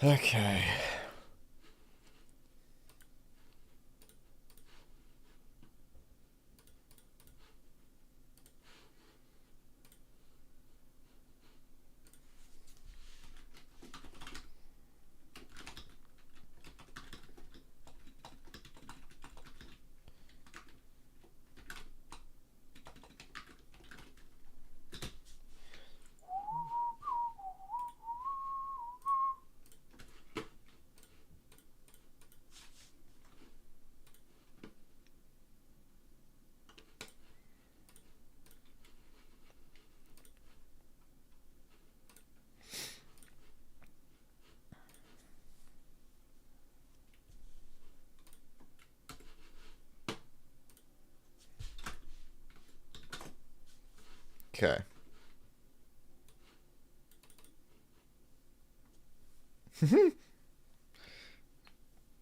Okay. Okay.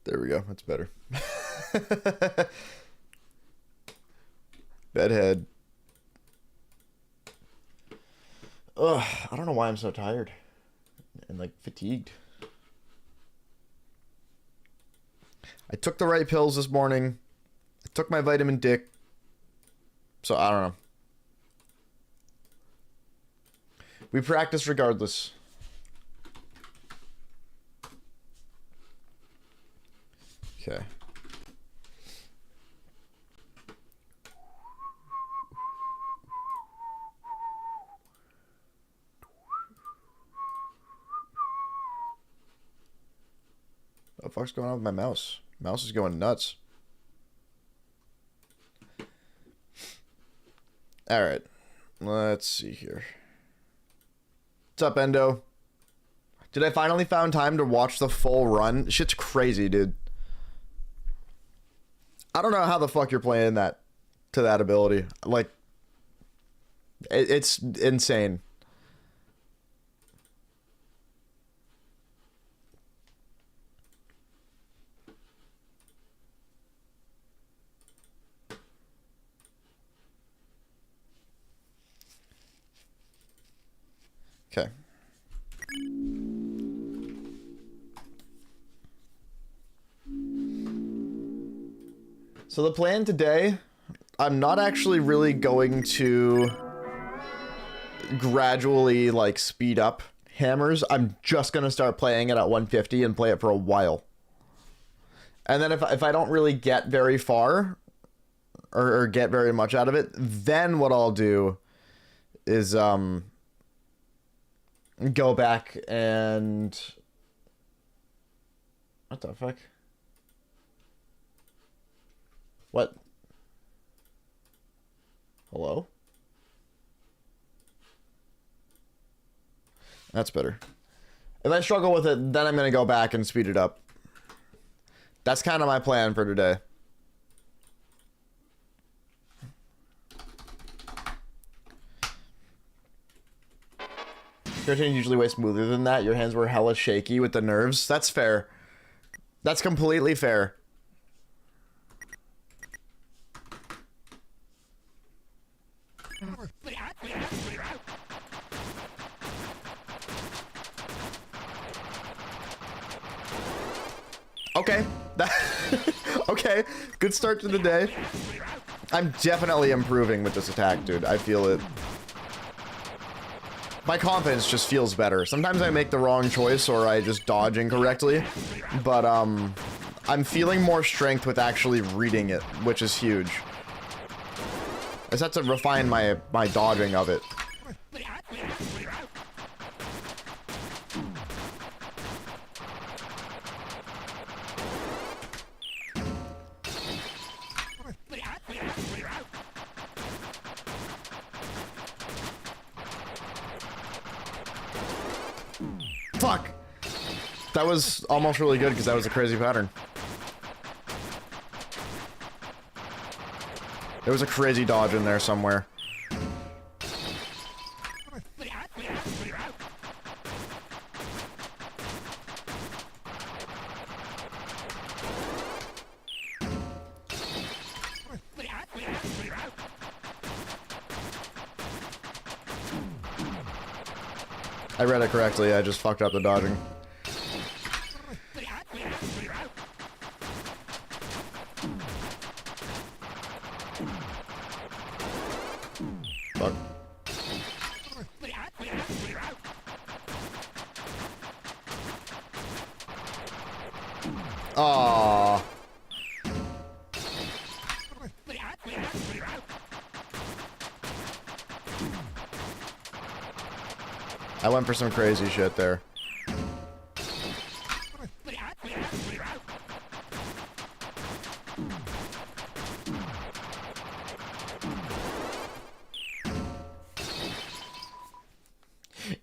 There we go. That's better. Bedhead. Ugh, I don't know why I'm so tired and like fatigued. I took the right pills this morning. I took my vitamin Dick. So I don't know. We practice regardless. Okay. What the fuck's going on with my mouse? Mouse is going nuts. Alright. Let's see here. What's up, Endo? Did I finally found time to watch the full run? Shit's crazy, dude. I don't know how the fuck you're playing that to that ability. Like, it's insane. Okay. So the plan today, I'm not actually really going to gradually like speed up hammers. I'm just going to start playing it at 150 and play it for a while. And then if I don't really get very far or get very much out of it, then what I'll do is go back and what the fuck? What? Hello? That's better. If I struggle with it, then I'm going to go back and speed it up. That's kind of my plan for today. Your turn usually way smoother than that. Your hands were hella shaky with the nerves. That's fair. That's completely fair. Okay. Okay. Good start to the day. I'm definitely improving with this attack, dude. I feel it. My confidence just feels better. Sometimes I make the wrong choice or I just dodge incorrectly. But, I'm feeling more strength with actually reading it, which is huge. I just have to refine my dodging of it. Fuck! That was almost really good because that was a crazy pattern. There was a crazy dodge in there somewhere. I read it correctly, I just fucked up the dodging. Aww. I went for some crazy shit there.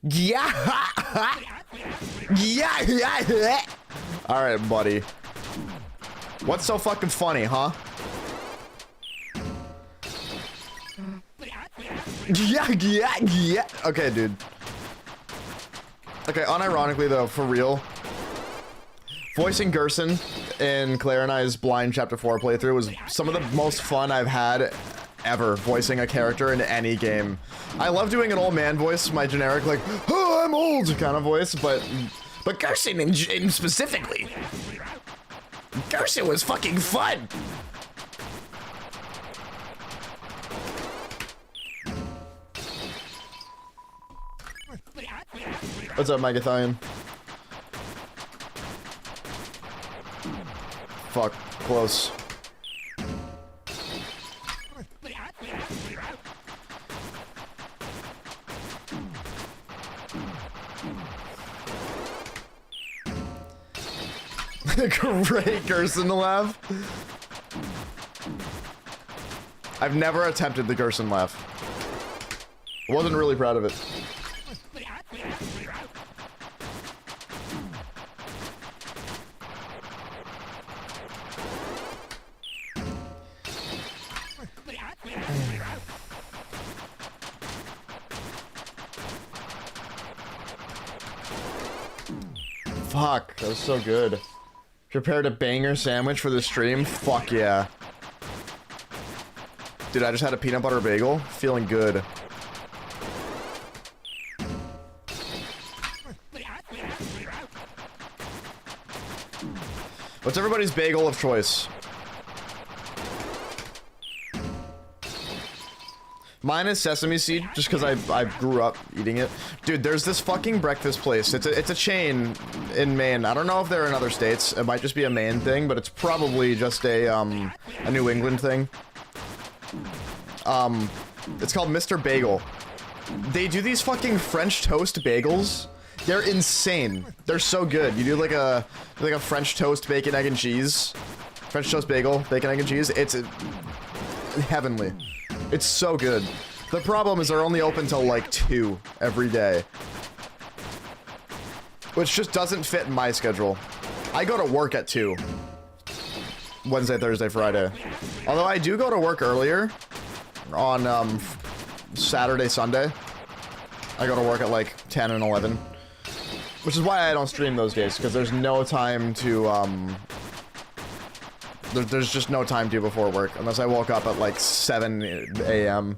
Yeah. Yeah. All right, buddy. What's so fucking funny, huh? Yeah. Okay, dude. Okay, unironically though, for real, voicing Gerson in Claire and I's Blind Chapter 4 playthrough was some of the most fun I've had ever voicing a character in any game. I love doing an old man voice, my generic like, oh, I'm old kind of voice, but Gerson in specifically, Gerson was fucking fun. What's up, Megathion? Fuck, close. Great Gerson laugh. I've never attempted the Gerson laugh. Wasn't really proud of it. Fuck, that was so good. Prepared a banger sandwich for the stream? Fuck yeah. Dude, I just had a peanut butter bagel. Feeling good. What's everybody's bagel of choice? Mine is sesame seed, just because I grew up eating it. Dude, there's this fucking breakfast place. It's a chain in Maine. I don't know if they're in other states. It might just be a Maine thing, but it's probably just a New England thing. It's called Mr. Bagel. They do these fucking French toast bagels. They're insane. They're so good. You do like a French toast, bacon, egg, and cheese. French toast bagel, bacon, egg, and cheese. It's heavenly. It's so good. The problem is they're only open till like 2 every day. Which just doesn't fit in my schedule. I go to work at 2. Wednesday, Thursday, Friday. Although I do go to work earlier on Saturday, Sunday. I go to work at like 10 and 11. Which is why I don't stream those days, because there's no time to there's just no time to before work, unless I woke up at like 7 a.m.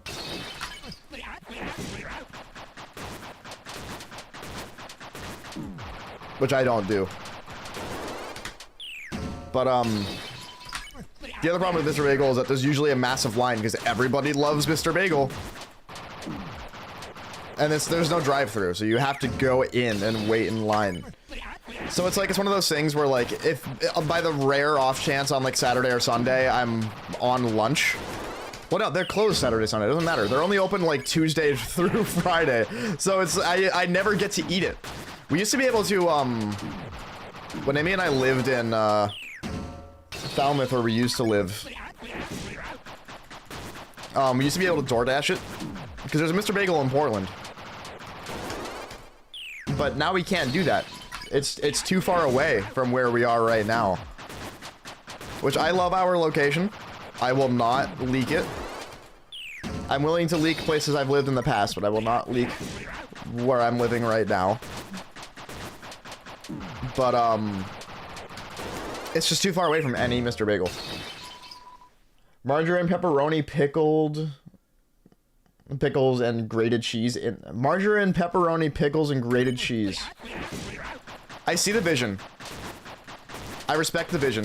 Which I don't do. But, the other problem with Mr. Bagel is that there's usually a massive line, because everybody loves Mr. Bagel. And there's no drive-thru, so you have to go in and wait in line. So it's one of those things where, like, if by the rare off chance on like Saturday or Sunday I'm on lunch. Well, no, they're closed Saturday, Sunday. It doesn't matter. They're only open like Tuesday through Friday. So it's I never get to eat it. We used to be able to when Amy and I lived in Falmouth, where we used to live. We used to be able to DoorDash it because there's a Mr. Bagel in Portland. But now we can't do that. It's too far away from where we are right now. Which I love our location. I will not leak it. I'm willing to leak places I've lived in the past, but I will not leak where I'm living right now. But it's just too far away from any Mr. Bagel. Margarine, pepperoni, pickles, and grated cheese. Margarine, pepperoni, pickles, and grated cheese. I see the vision. I respect the vision.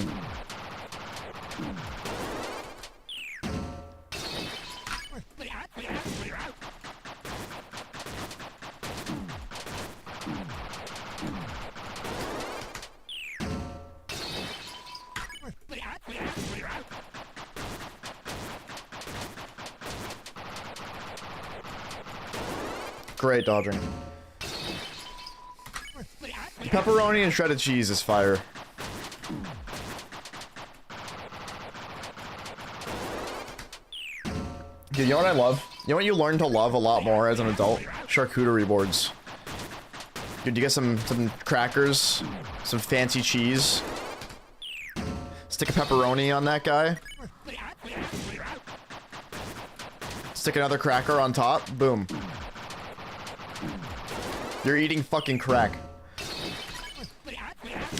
Great dodging. Pepperoni and shredded cheese is fire. Dude, you know what I love? You know what you learn to love a lot more as an adult? Charcuterie boards. Dude, you get some crackers, some fancy cheese. Stick a pepperoni on that guy. Stick another cracker on top. Boom. You're eating fucking crack.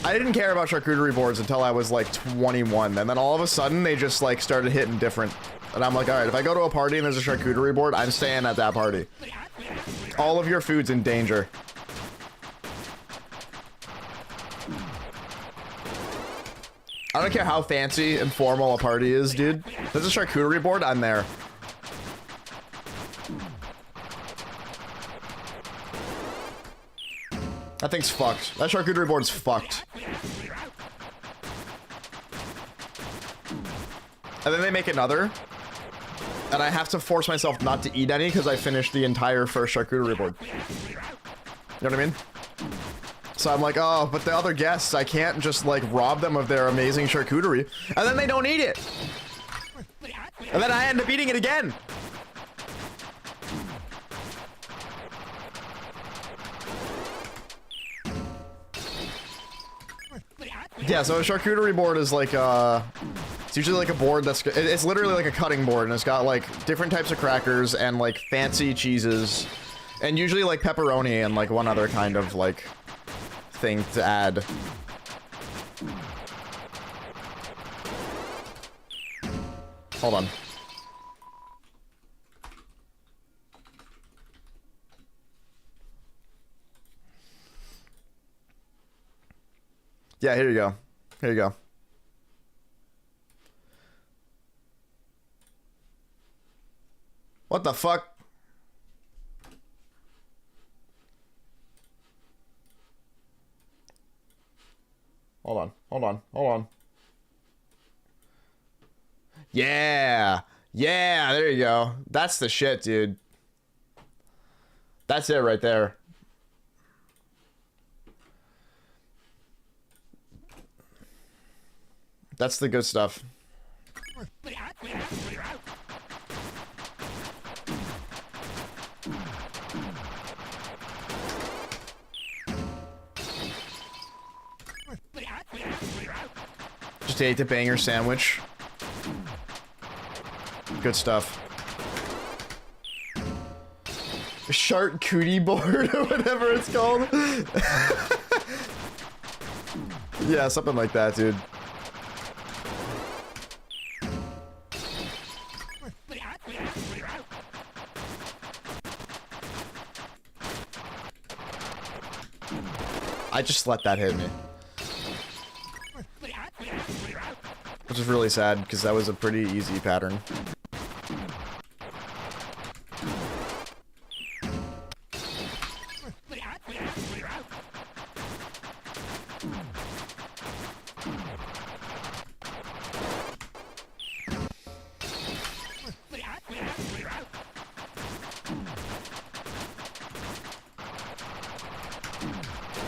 I didn't care about charcuterie boards until I was like 21, and then all of a sudden they just like started hitting different. And I'm like, alright, if I go to a party and there's a charcuterie board, I'm staying at that party. All of your food's in danger. I don't care how fancy and formal a party is, dude. If there's a charcuterie board, I'm there. That thing's fucked. That charcuterie board's fucked. And then they make another. And I have to force myself not to eat any because I finished the entire first charcuterie board. You know what I mean? So I'm like, oh, but the other guests, I can't just like rob them of their amazing charcuterie. And then they don't eat it. And then I end up eating it again. Yeah, so a charcuterie board is like, it's usually like a board that's, it's literally like a cutting board, and it's got like different types of crackers and like fancy cheeses, and usually like pepperoni and like one other kind of like thing to add. Hold on. Yeah, here you go. Here you go. What the fuck? Hold on, hold on, hold on. Yeah! Yeah, there you go. That's the shit, dude. That's it right there. That's the good stuff. Just ate the banger sandwich. Good stuff. Charcuterie board or whatever it's called. Yeah, something like that, dude. I just let that hit me. Which is really sad, because that was a pretty easy pattern.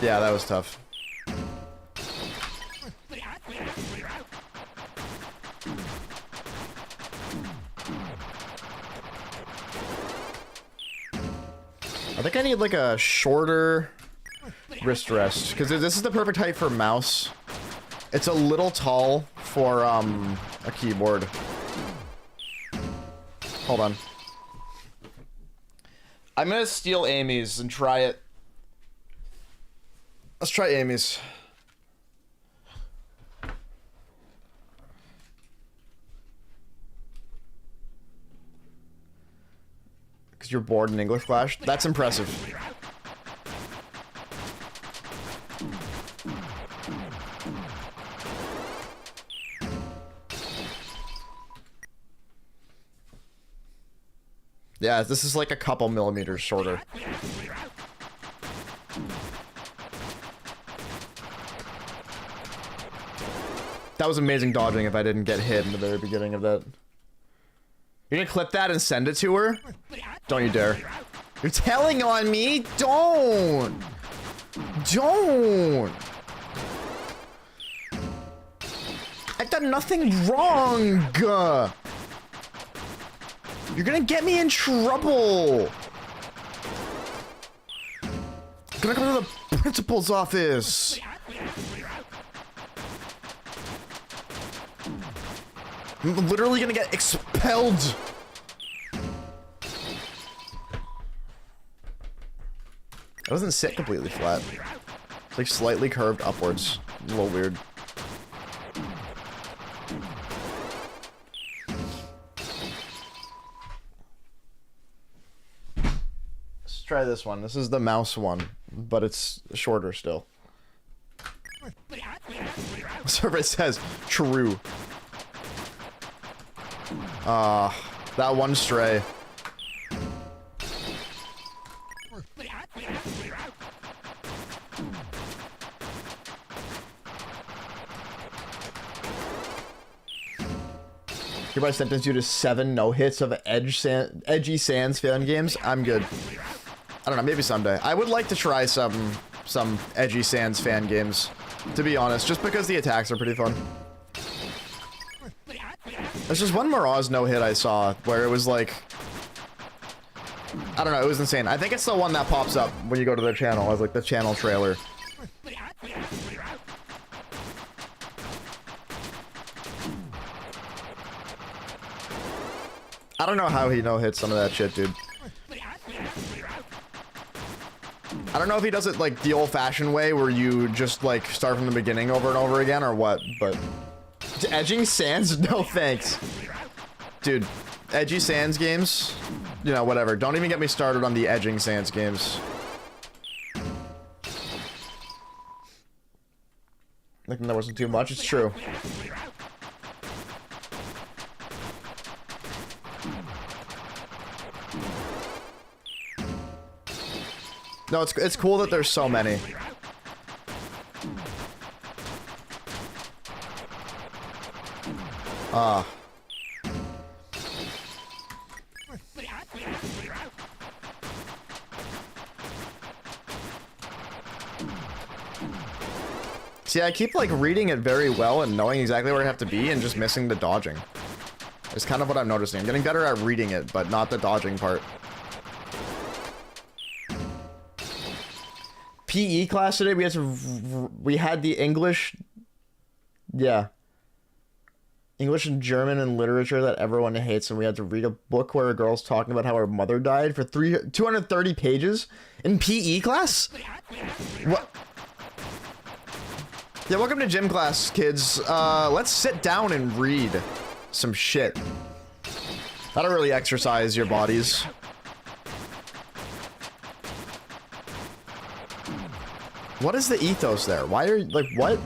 Yeah, that was tough. I think I need like a shorter wrist rest, because this is the perfect height for mouse. It's a little tall for a keyboard. Hold on. I'm gonna steal Amy's and try it. Let's try Amy's. Because you're bored in English class? That's impressive. Yeah, this is like a couple millimeters shorter. That was amazing dodging if I didn't get hit in the very beginning of that. You're gonna clip that and send it to her? Don't you dare. You're telling on me? Don't! Don't! I've done nothing wrong! You're gonna get me in trouble! I'm gonna go to the principal's office! I'm literally gonna get expelled! It doesn't sit completely flat. It's like slightly curved upwards. A little weird. Let's try this one. This is the mouse one, but it's shorter still. Survey says true. That one stray. Hereby sentence you to 7 no-hits of Edgy Sans fan games. I'm good. I don't know, maybe someday. I would like to try some Edgy Sans fan games, to be honest, just because the attacks are pretty fun. There's just one Mirage no-hit I saw where it was like... I don't know, it was insane. I think it's the one that pops up when you go to their channel as like the channel trailer. I don't know how he no-hits some of that shit, dude. I don't know if he does it like the old-fashioned way where you just like start from the beginning over and over again or what, but... Edging Sans? No thanks. Dude, Edgy Sans games? You know, whatever. Don't even get me started on the Edging Sans games. Thinking there wasn't too much, it's true. No, it's cool that there's so many. See, I keep, like, reading it very well and knowing exactly where I have to be and just missing the dodging. It's kind of what I'm noticing. I'm getting better at reading it, but not the dodging part. PE class today, we had the English... Yeah. English and German and literature that everyone hates, and we had to read a book where a girl's talking about how her mother died for 230 pages in PE class? What? Yeah, welcome to gym class, kids. Let's sit down and read some shit. That'll really exercise your bodies. What is the ethos there? Why are you, like, what?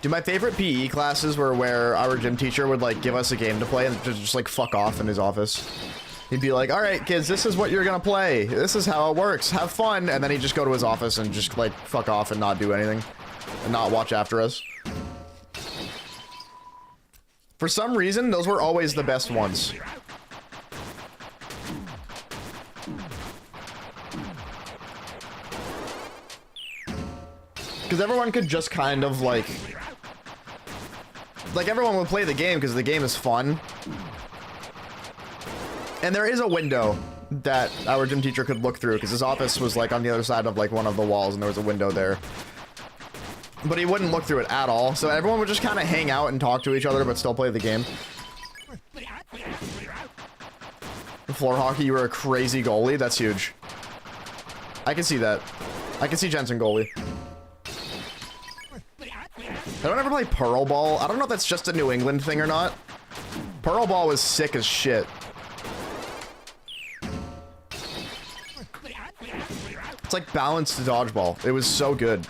Dude, my favorite PE classes were where our gym teacher would, like, give us a game to play and just like, fuck off in his office. He'd be like, alright, kids, this is what you're gonna play. This is how it works. Have fun. And then he'd just go to his office and just, like, fuck off and not do anything. And not watch after us. For some reason, those were always the best ones. Because everyone could just kind of, like, everyone would play the game because the game is fun. And there is a window that our gym teacher could look through because his office was, like, on the other side of, like, one of the walls and there was a window there. But he wouldn't look through it at all, so everyone would just kind of hang out and talk to each other but still play the game. Floor hockey, you were a crazy goalie? That's huge. I can see that. I can see Jensen goalie. I don't ever play Pearl Ball. I don't know if that's just a New England thing or not. Pearl Ball was sick as shit. It's like balanced dodgeball. It was so good.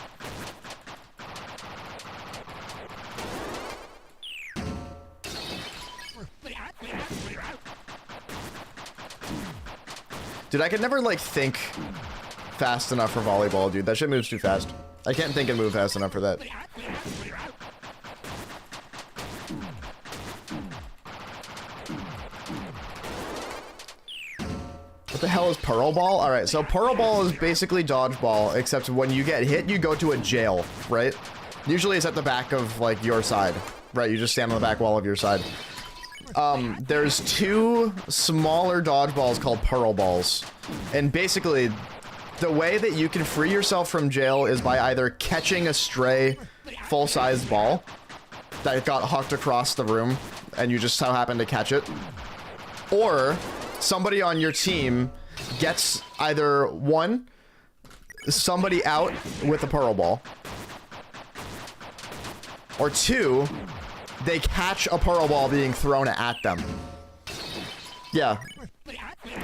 Dude, I could never, like, think fast enough for volleyball, dude. That shit moves too fast. I can't think and move fast enough for that. What the hell is Pearl Ball? Alright, so Pearl Ball is basically dodgeball, except when you get hit, you go to a jail, right? Usually it's at the back of, like, your side. Right, you just stand on the back wall of your side. There's two smaller dodgeballs called Pearl Balls. And basically, the way that you can free yourself from jail is by either catching a stray, full-sized ball that got hucked across the room, and you just so happen to catch it, or somebody on your team gets either one, somebody out with a Pearl Ball, or two, they catch a Pearl Ball being thrown at them. Yeah.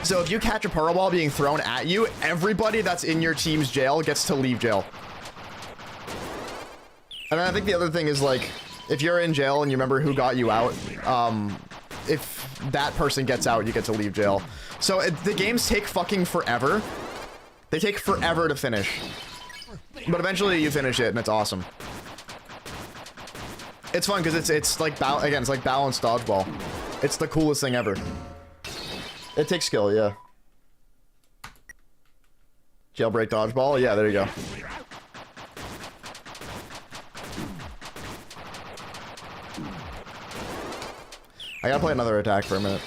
So if you catch a Pearl Ball being thrown at you, everybody that's in your team's jail gets to leave jail. And I think the other thing is, like, if you're in jail and you remember who got you out, if that person gets out, you get to leave jail. So the games take fucking forever. They take forever to finish. But eventually you finish it and it's awesome. It's fun because it's like, again, it's like balanced dodgeball. It's the coolest thing ever. It takes skill, yeah. Jailbreak dodgeball? Yeah, there you go. I gotta play another attack for a minute.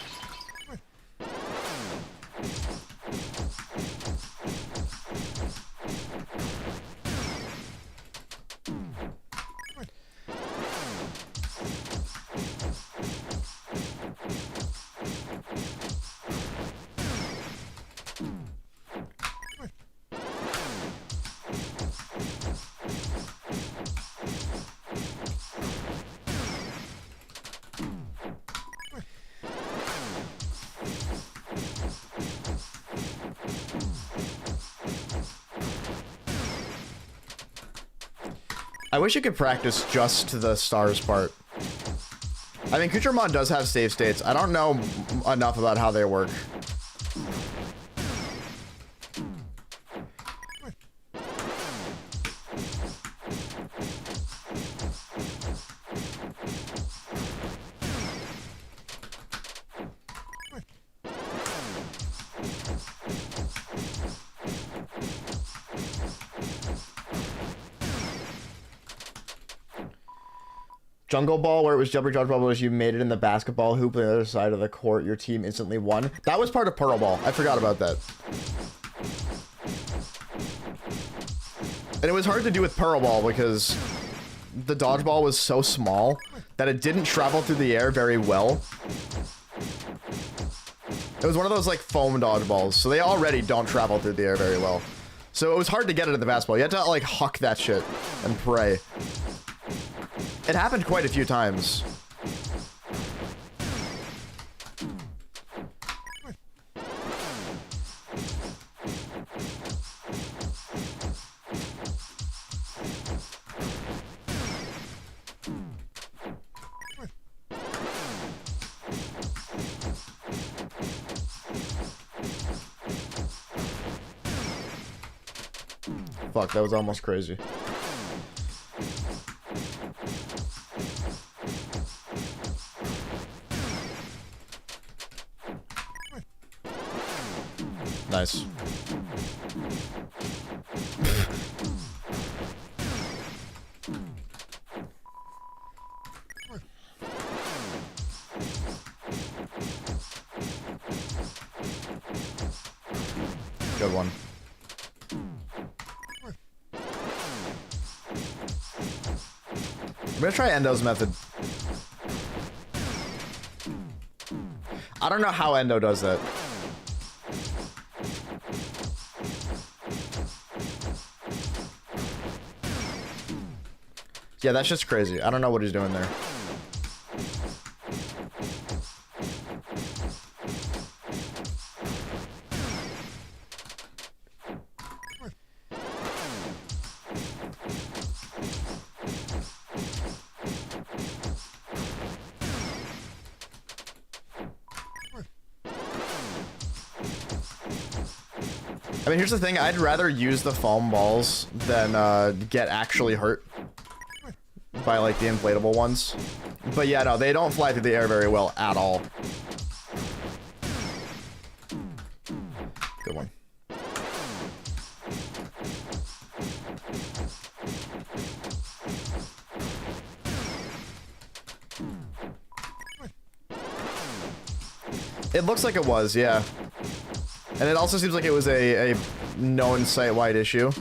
I wish you could practice just the stars part. I mean, Kuchermon does have save states. I don't know enough about how they work. Jungle Ball, where it was Jumper Dodgeball, was you made it in the basketball hoop on the other side of the court, your team instantly won. That was part of Pearl Ball. I forgot about that. And it was hard to do with Pearl Ball because the dodgeball was so small that it didn't travel through the air very well. It was one of those like foam dodgeballs, so they already don't travel through the air very well. So it was hard to get it at the basketball. You had to like huck that shit and pray. It happened quite a few times. Fuck, that was almost crazy. Nice. Good one. I'm gonna try Endo's method. I don't know how Endo does that. Yeah, that's just crazy. I don't know what he's doing there. I mean, here's the thing. I'd rather use the foam balls than get actually hurt by, like, the inflatable ones. But yeah, no, they don't fly through the air very well at all. Good one. It looks like it was, yeah. And it also seems like it was a known site-wide issue.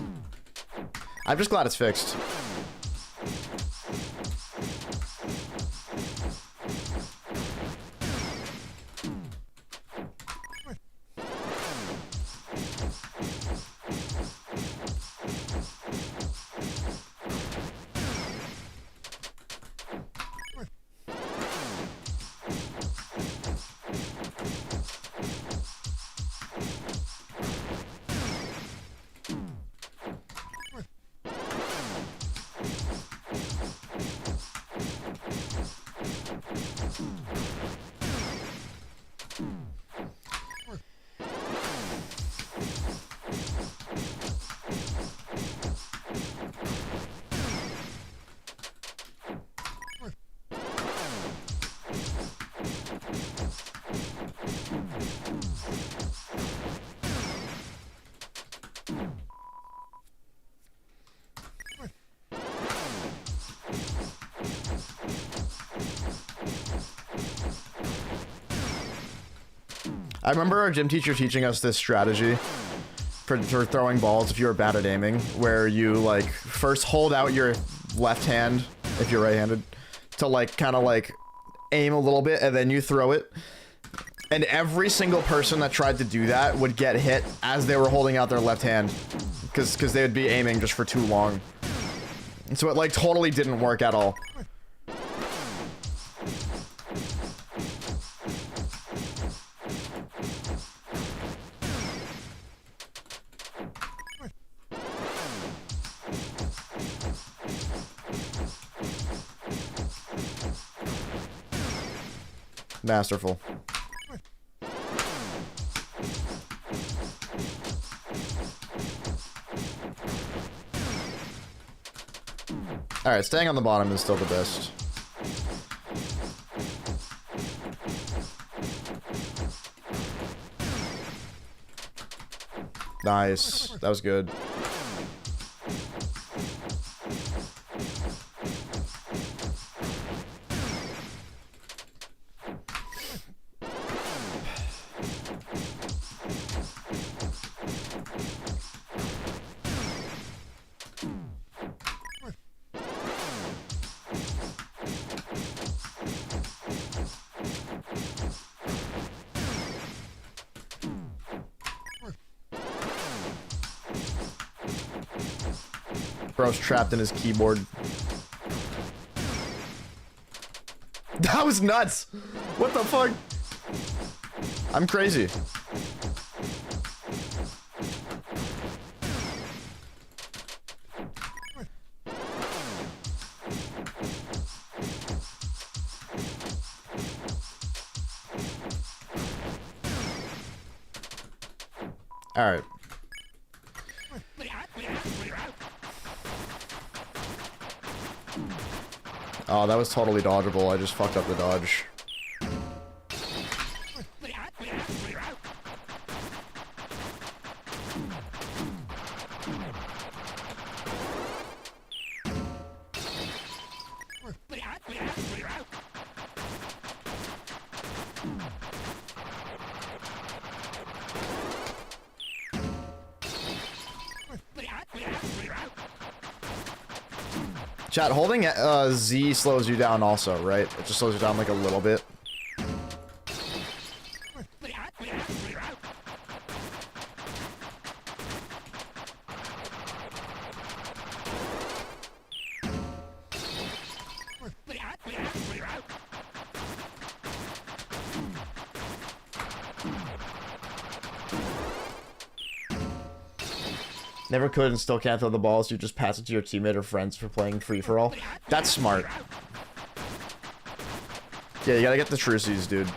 I'm just glad it's fixed. I remember our gym teacher teaching us this strategy for throwing balls if you were bad at aiming, where you, like, first hold out your left hand, if you're right-handed, to, like, kind of, like, aim a little bit, and then you throw it. And every single person that tried to do that would get hit as they were holding out their left hand, because they would be aiming just for too long. And so it, like, totally didn't work at all. Masterful. Alright, staying on the bottom is still the best. Nice. That was good. Bro's trapped in his keyboard. That was nuts! What the fuck? I'm crazy. Alright. Oh, that was totally dodgeable. I just fucked up the dodge. Chat, holding Z slows you down also, right? It just slows you down like a little bit. Never could and still can't throw the balls. You just pass it to your teammate or friends for playing free-for-all. That's smart. Yeah, you gotta get the trucies, dude.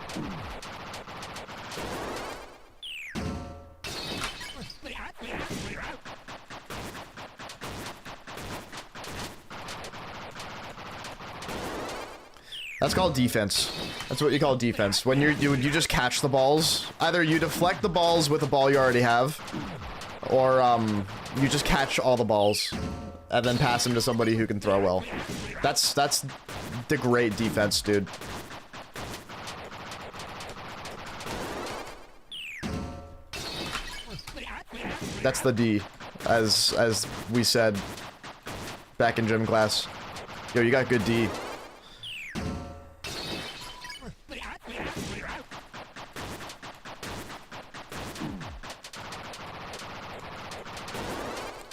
That's called defense. That's what you call defense. When you just catch the balls. Either you deflect the balls with a ball you already have, or you just catch all the balls and then pass them to somebody who can throw well. That's the great defense, dude. That's the D, as we said back in gym class. Yo, you got good D.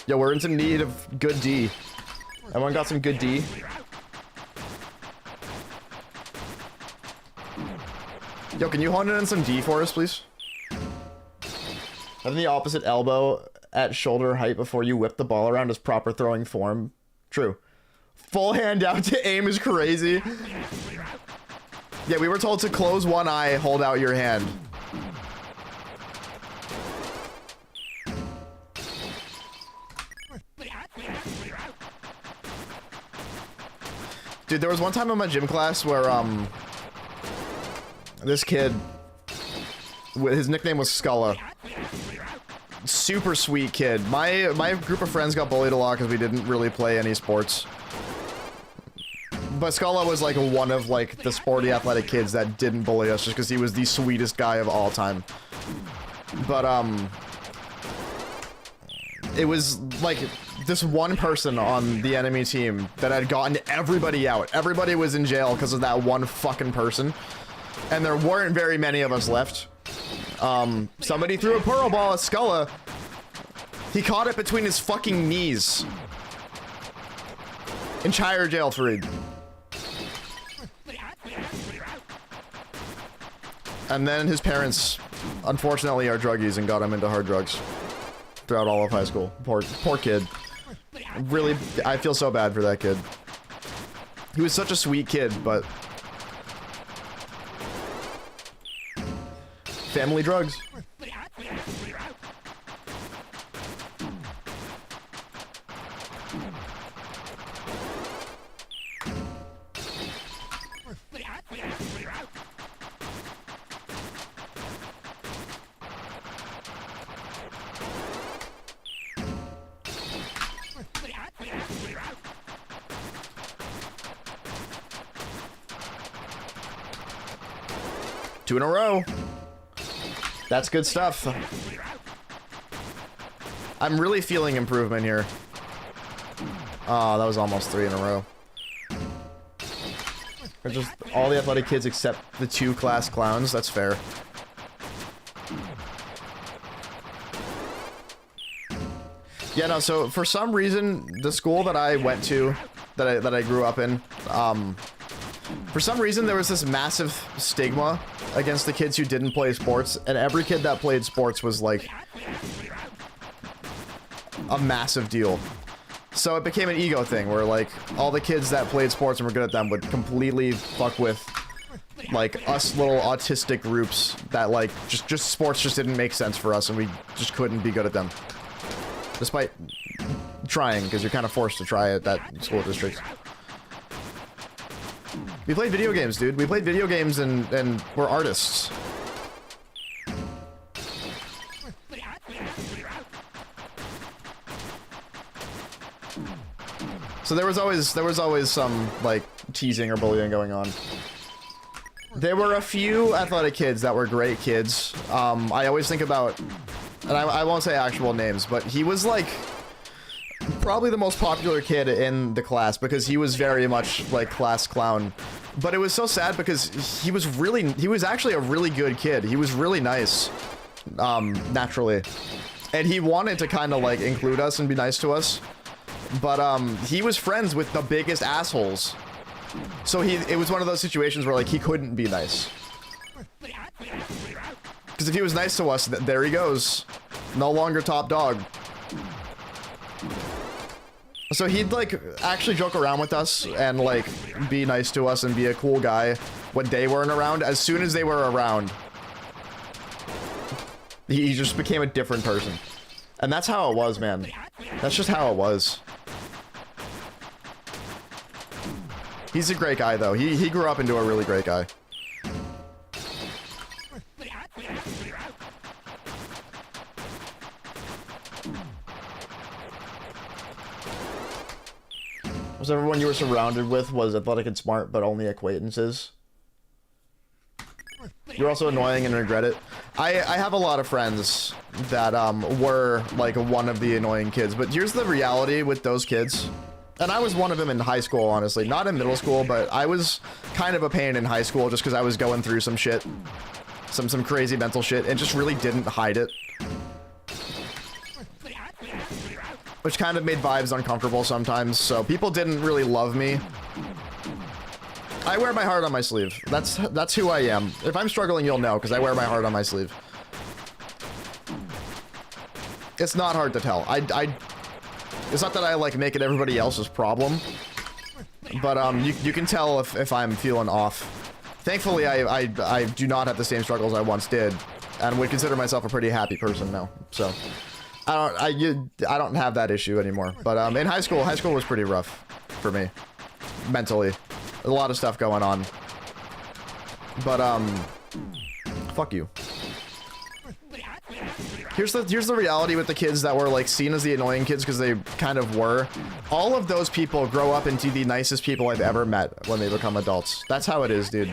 Yo, we're in some need of good D. Everyone got some good D? Yo, can you hone in on some D for us, please? Having the opposite elbow at shoulder height before you whip the ball around is proper throwing form. True. Full hand out to aim is crazy. Yeah, we were told to close one eye, hold out your hand. Dude, there was one time in my gym class where, this kid, his nickname was Skulla. Super sweet kid. My group of friends got bullied a lot because we didn't really play any sports. But Skulla was like one of like the sporty athletic kids that didn't bully us just because he was the sweetest guy of all time. But, it was like this one person on the enemy team that had gotten everybody out. Everybody was in jail because of that one fucking person. And there weren't very many of us left. Somebody threw a pearl ball at Skulla. He caught it between his fucking knees. Entire jail free. And then his parents, unfortunately, are druggies and got him into hard drugs throughout all of high school. Poor kid. Really, I feel so bad for that kid. He was such a sweet kid, but family drugs. Two in a row. That's good stuff. I'm really feeling improvement here. Oh, that was almost 3 in a row. Or just all the athletic kids except the 2 class clowns. That's fair. Yeah, no, so for some reason, the school that I went to, that I grew up in, for some reason there was this massive stigma against the kids who didn't play sports, and every kid that played sports was like a massive deal. So it became an ego thing where like all the kids that played sports and were good at them would completely fuck with like us little autistic groups that like just sports just didn't make sense for us and we just couldn't be good at them. Despite trying, because you're kind of forced to try at that school district. We played video games, dude. We played video games and we're artists. So there was always some like teasing or bullying going on. There were a few athletic kids that were great kids. I always think about, and I won't say actual names, but he was like probably the most popular kid in the class because he was very much like class clown. But it was so sad because he was actually a really good kid. He was really nice, naturally. And he wanted to kind of like include us and be nice to us. But he was friends with the biggest assholes. So it was one of those situations where like he couldn't be nice. Because if he was nice to us, there he goes. No longer top dog. So he'd like actually joke around with us and like be nice to us and be a cool guy when they weren't around. As soon as they were around, he just became a different person. And that's how it was, man. That's just how it was. He's a great guy, though. He grew up into a really great guy. Was everyone you were surrounded with was athletic and smart, but only acquaintances? You're also annoying and regret it. I have a lot of friends that were like one of the annoying kids, but here's the reality with those kids. And I was one of them in high school, honestly. Not in middle school, but I was kind of a pain in high school just because I was going through some shit. Some crazy mental shit, and just really didn't hide it. Which kind of made vibes uncomfortable sometimes, so people didn't really love me. I wear my heart on my sleeve. That's who I am. If I'm struggling, you'll know, because I wear my heart on my sleeve. It's not hard to tell. It's not that I like make it everybody else's problem, but you can tell if I'm feeling off. Thankfully, I do not have the same struggles I once did, and would consider myself a pretty happy person now. So I don't have that issue anymore. But in high school was pretty rough for me, mentally. A lot of stuff going on. But fuck you. Here's the reality with the kids that were like seen as the annoying kids because they kind of were. All of those people grow up into the nicest people I've ever met when they become adults. That's how it is, dude.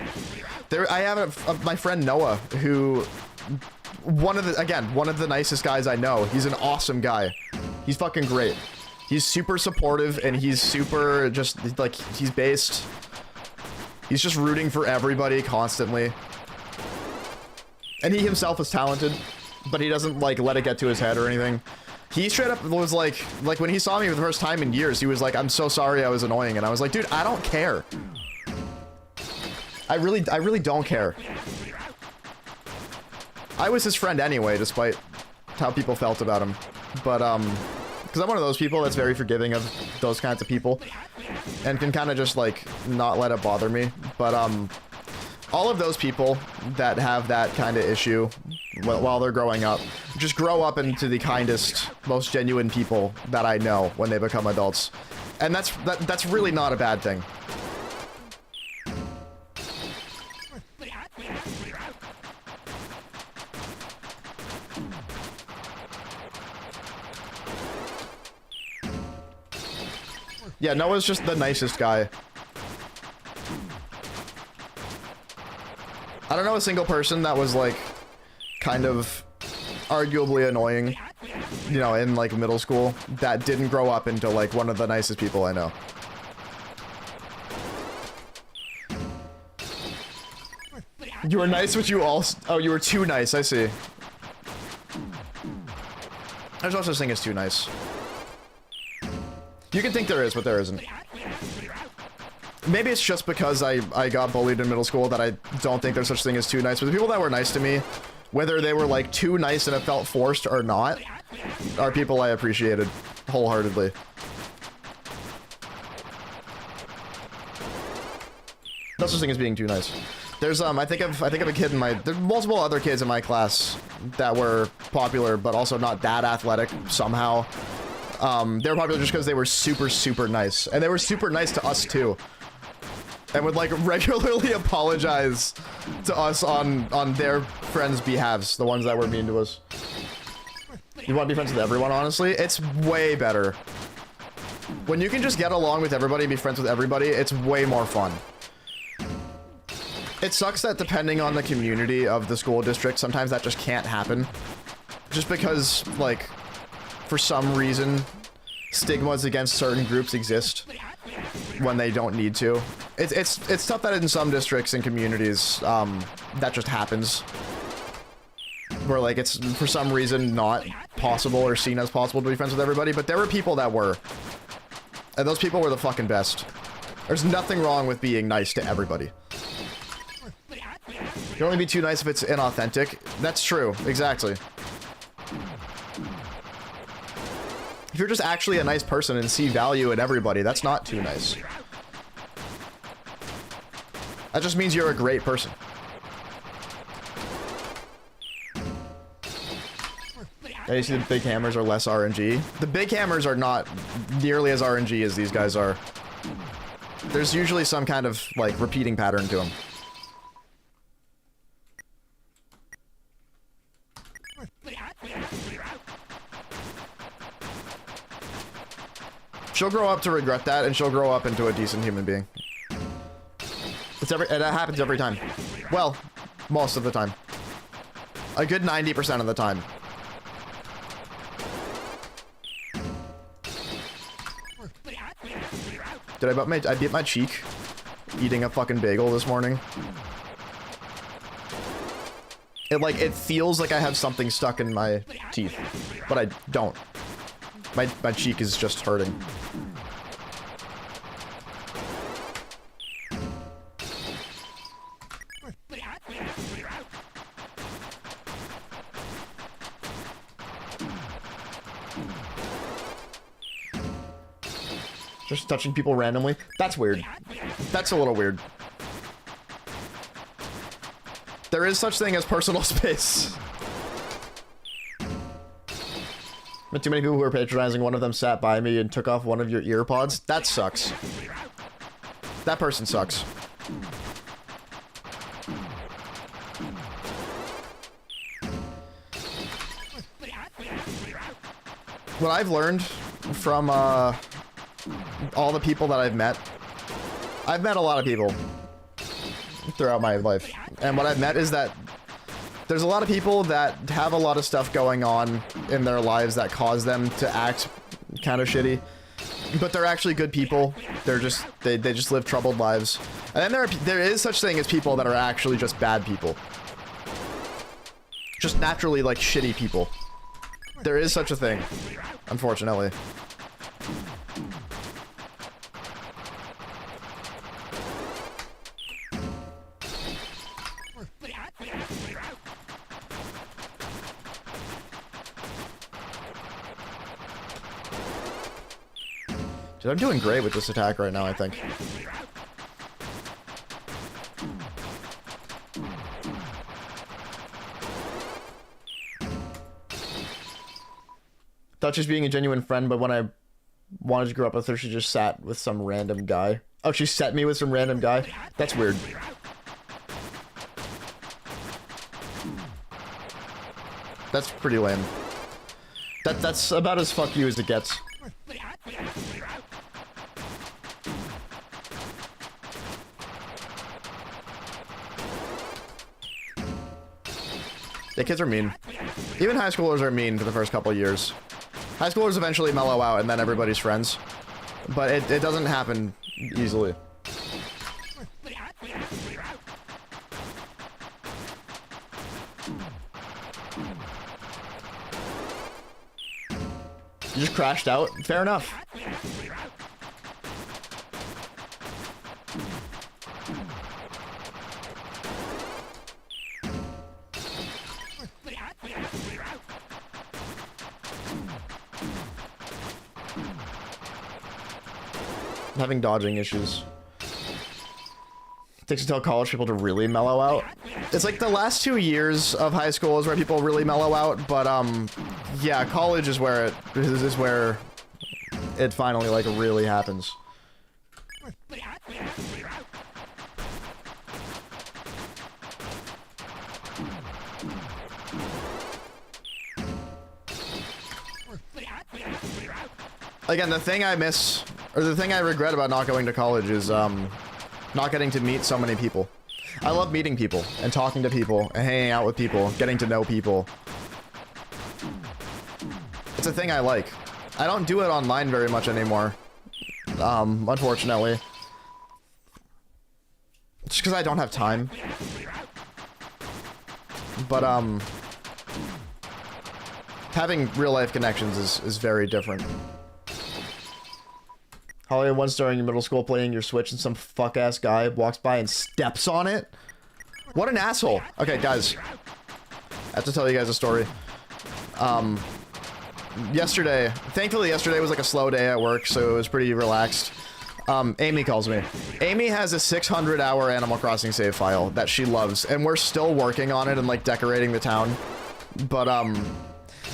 I have my friend Noah, who one of the nicest guys I know. He's an awesome guy. He's fucking great. He's super supportive and he's super just like he's just rooting for everybody constantly. And he himself is talented, but he doesn't like let it get to his head or anything. He straight up was like when he saw me for the first time in years, he was like, "I'm so sorry I was annoying." And I was like, "Dude, I don't care. I really don't care." I was his friend anyway, despite how people felt about him. But because I'm one of those people that's very forgiving of those kinds of people and can kind of just like not let it bother me. But all of those people that have that kind of issue while they're growing up just grow up into the kindest, most genuine people that I know when they become adults. And that's really not a bad thing. Yeah, Noah's just the nicest guy. I don't know a single person that was like kind of arguably annoying, you know, in like middle school that didn't grow up into like one of the nicest people I know. You were nice, but you all... Oh, you were too nice, I see. There's no such thing as too nice. You can think there is, but there isn't. Maybe it's just because I got bullied in middle school that I don't think there's such thing as too nice. But the people that were nice to me, whether they were like too nice and it felt forced or not, are people I appreciated wholeheartedly. No such thing as being too nice. There's I think of a kid in my... There's multiple other kids in my class that were popular, but also not that athletic somehow. They were popular just because they were super, super nice. And they were super nice to us, too. And would, like, regularly apologize to us on their friends' behalves. The ones that were mean to us. You want to be friends with everyone, honestly? It's way better. When you can just get along with everybody and be friends with everybody, it's way more fun. It sucks that depending on the community of the school district, sometimes that just can't happen. Just because, like... for some reason, stigmas against certain groups exist when they don't need to. It's tough that in some districts and communities, that just happens. Where, like, it's for some reason not possible or seen as possible to be friends with everybody, but there were people that were. And those people were the fucking best. There's nothing wrong with being nice to everybody. You can only be too nice if it's inauthentic. That's true, exactly. If you're just actually a nice person and see value in everybody, that's not too nice. That just means you're a great person. Yeah, you see the big hammers are less RNG. The big hammers are not nearly as RNG as these guys are. There's usually some kind of, like, repeating pattern to them. She'll grow up to regret that, and she'll grow up into a decent human being. It happens every time. Well, most of the time. A good 90% of the time. Did I beat my cheek eating a fucking bagel this morning? It feels like I have something stuck in my teeth, but I don't. My cheek is just hurting. Just touching people randomly? That's weird. That's a little weird. There is such thing as personal space. Met too many people who were patronizing. One of them sat by me and took off one of your ear pods. That sucks. That person sucks. What I've learned from, all the people that I've met a lot of people throughout my life, and what I've met is that there's a lot of people that have a lot of stuff going on in their lives that cause them to act kind of shitty, but they're actually good people. They're just they just live troubled lives. And then there is such thing as people that are actually just bad people, just naturally like shitty people. There is such a thing, unfortunately. Dude, I'm doing great with this attack right now, I think. Thought she's being a genuine friend, but when I wanted to grow up with her, she just sat with some random guy. Oh, she set me with some random guy? That's weird. That's pretty lame. That's about as fuck you as it gets. Yeah, kids are mean. Even high schoolers are mean for the first couple years. High schoolers eventually mellow out and then everybody's friends. But it doesn't happen easily. You just crashed out? Fair enough. Having dodging issues. It takes until college people to really mellow out. It's like the last 2 years of high school is where people really mellow out, but yeah, college is where it finally like really happens. Again, the thing I miss, or the thing I regret about not going to college is not getting to meet so many people. I love meeting people and talking to people and hanging out with people, getting to know people. It's a thing I like. I don't do it online very much anymore, unfortunately. Just because I don't have time. But having real life connections is very different. Holly, once during your middle school playing your Switch and some fuck-ass guy walks by and steps on it? What an asshole. Okay, guys. I have to tell you guys a story. Thankfully yesterday was like a slow day at work, so it was pretty relaxed. Amy calls me. Amy has a 600-hour Animal Crossing save file that she loves, and we're still working on it and like decorating the town. But,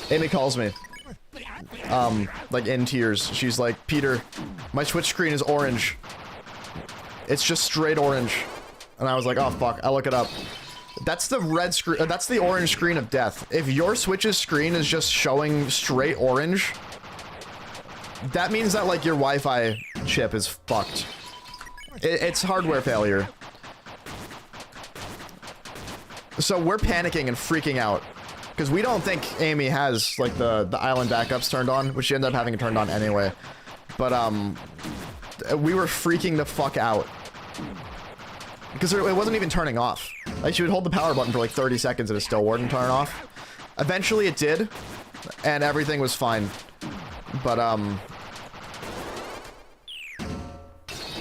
Amy calls me. Like in tears. She's like, Peter, my Switch screen is orange. It's just straight orange. And I was like, oh fuck, I look it up. That's the red screen, that's the orange screen of death. If your Switch's screen is just showing straight orange, that means that like your Wi-Fi chip is fucked. It's hardware failure. So we're panicking and freaking out because we don't think Amy has like the island backups turned on, which she ended up having it turned on anyway. But we were freaking the fuck out because it wasn't even turning off. Like she would hold the power button for like 30 seconds and it still wouldn't turn off. Eventually it did, and everything was fine. But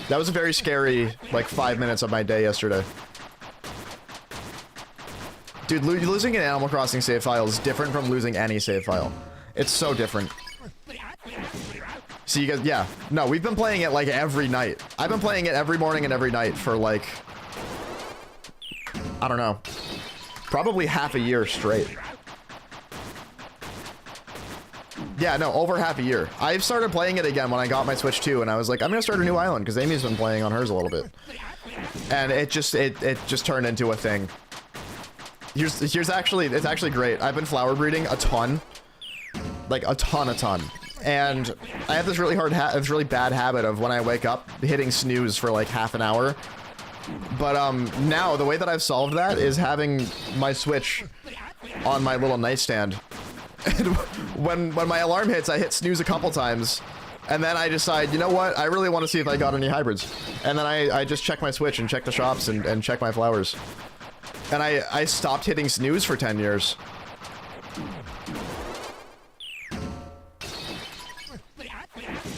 that was a very scary like 5 minutes of my day yesterday. Dude, losing an Animal Crossing save file is different from losing any save file. It's so different. So you guys, yeah. No, we've been playing it like every night. I've been playing it every morning and every night for like, I don't know, probably half a year straight. Yeah, no, over half a year. I started playing it again when I got my Switch 2, and I was like, I'm gonna start a new island, because Amy's been playing on hers a little bit. And it just turned into a thing. It's actually great. I've been flower breeding a ton. Like, a ton. And I have this really bad habit of when I wake up, hitting snooze for like half an hour. But, now, the way that I've solved that is having my Switch on my little nightstand. And when my alarm hits, I hit snooze a couple times. And then I decide, you know what? I really want to see if I got any hybrids. And then I just check my Switch and check the shops and check my flowers. And I stopped hitting snooze for 10 years.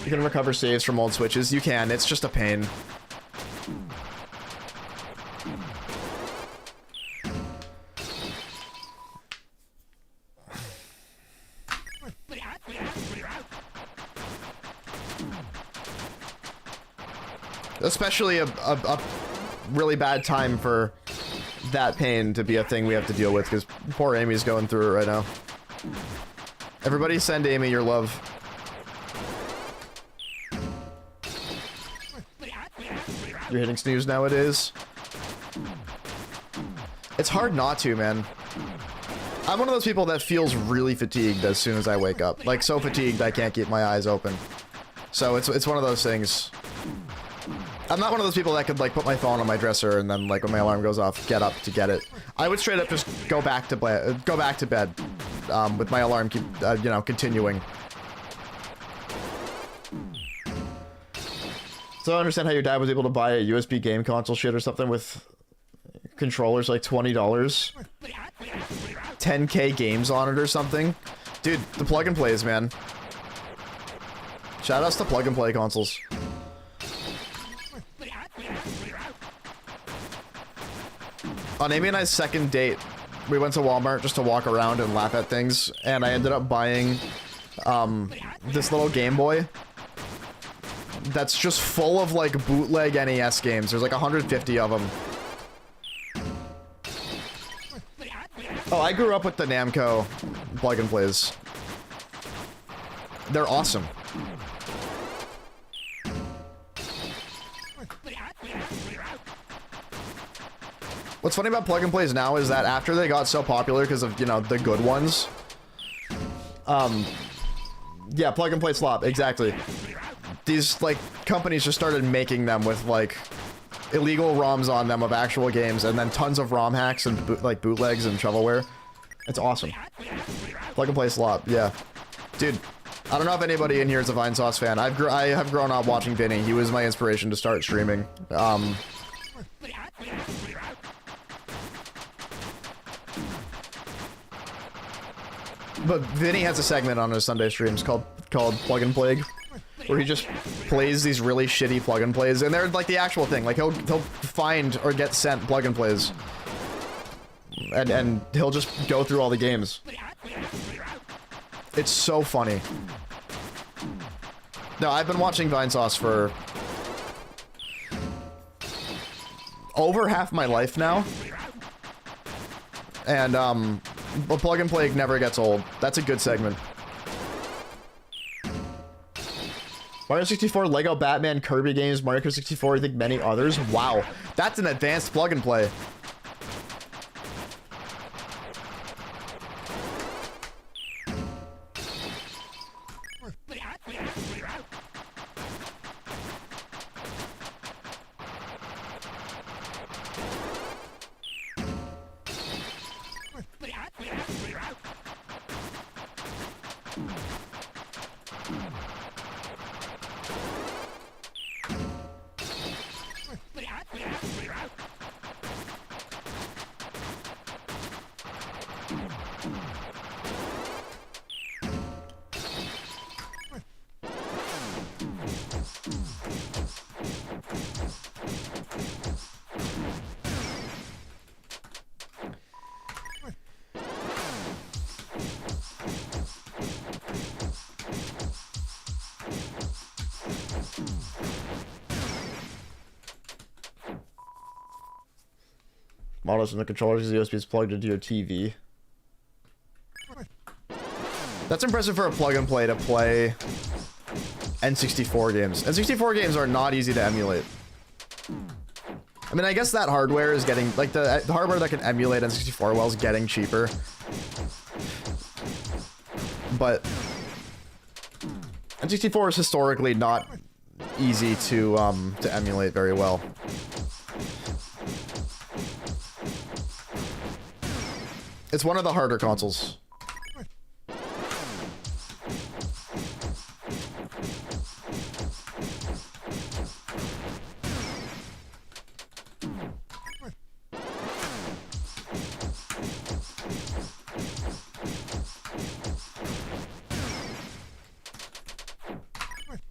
You can recover saves from old Switches. You can. It's just a pain. Especially a really bad time for that pain to be a thing we have to deal with, because poor Amy's going through it right now. Everybody send Amy your love. You're hitting snooze nowadays? It's hard not to, man. I'm one of those people that feels really fatigued as soon as I wake up. Like, so fatigued I can't keep my eyes open. So it's one of those things. I'm not one of those people that could like put my phone on my dresser and then like when my alarm goes off, get up to get it. I would straight up just go back to bed, with my alarm keep you know, continuing. So I understand how your dad was able to buy a USB game console shit or something with controllers like $20, 10K games on it or something. Dude, the plug and plays, man. Shout outs to plug and play consoles. On Amy and I's second date, we went to Walmart just to walk around and laugh at things, and I ended up buying this little Game Boy that's just full of like bootleg NES games. There's like 150 of them. Oh, I grew up with the Namco plug and plays. They're awesome. What's funny about plug and plays now is that after they got so popular because of, you know, the good ones. Yeah, plug and play slop, exactly. These, like, companies just started making them with, like, illegal ROMs on them of actual games, and then tons of ROM hacks and, bootlegs and shovelware. It's awesome. Plug and play slop, yeah. Dude, I don't know if anybody in here is a Vinesauce fan. I have grown up watching Vinny. He was my inspiration to start streaming. But Vinny has a segment on his Sunday streams called Plug and Plague, where he just plays these really shitty plug and plays, and they're like the actual thing. Like he'll find or get sent plug and plays, and he'll just go through all the games. It's so funny. No, I've been watching Vinesauce for over half my life now, and but Plug and Plague never gets old. That's a good segment. Mario 64, Lego Batman, Kirby games, Mario Kart 64, I think many others. Wow, that's an advanced plug and play. Models from the controllers, USB is plugged into your TV. That's impressive for a plug and play to play N64 games. N64 games are not easy to emulate. I mean, I guess that hardware is getting, like, the hardware that can emulate N64 well is getting cheaper. But N64 is historically not easy to emulate very well. It's one of the harder consoles.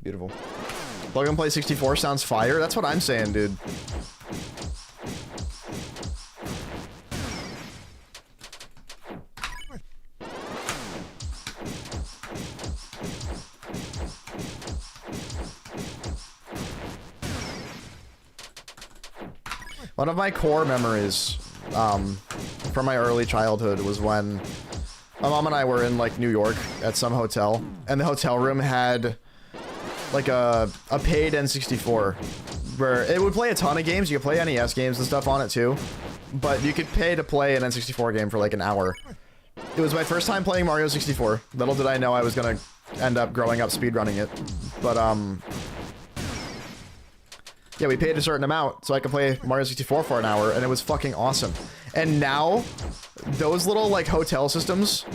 Beautiful. Plug and play 64 sounds fire. That's what I'm saying, dude. One of my core memories from my early childhood was when my mom and I were in, like, New York at some hotel, and the hotel room had, like, a paid N64, where it would play a ton of games. You could play NES games and stuff on it, too, but you could pay to play an N64 game for, like, an hour. It was my first time playing Mario 64. Little did I know I was gonna end up growing up speedrunning it, but, yeah, we paid a certain amount so I could play Mario 64 for an hour, and it was fucking awesome. And now, those little, like, hotel systems,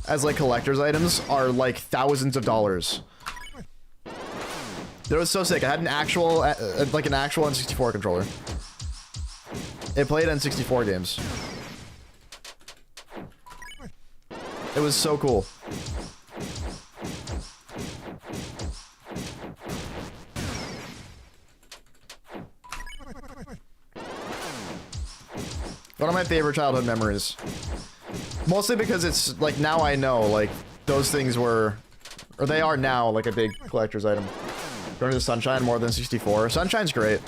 as, like, collector's items, are, like, thousands of dollars. It was so sick. I had an actual, like, an actual N64 controller. It played N64 games. It was so cool. One of my favorite childhood memories. Mostly because it's, like, now I know, like, those things were, or they are now, like, a big collector's item. Going to Sunshine more than 64. Sunshine's great.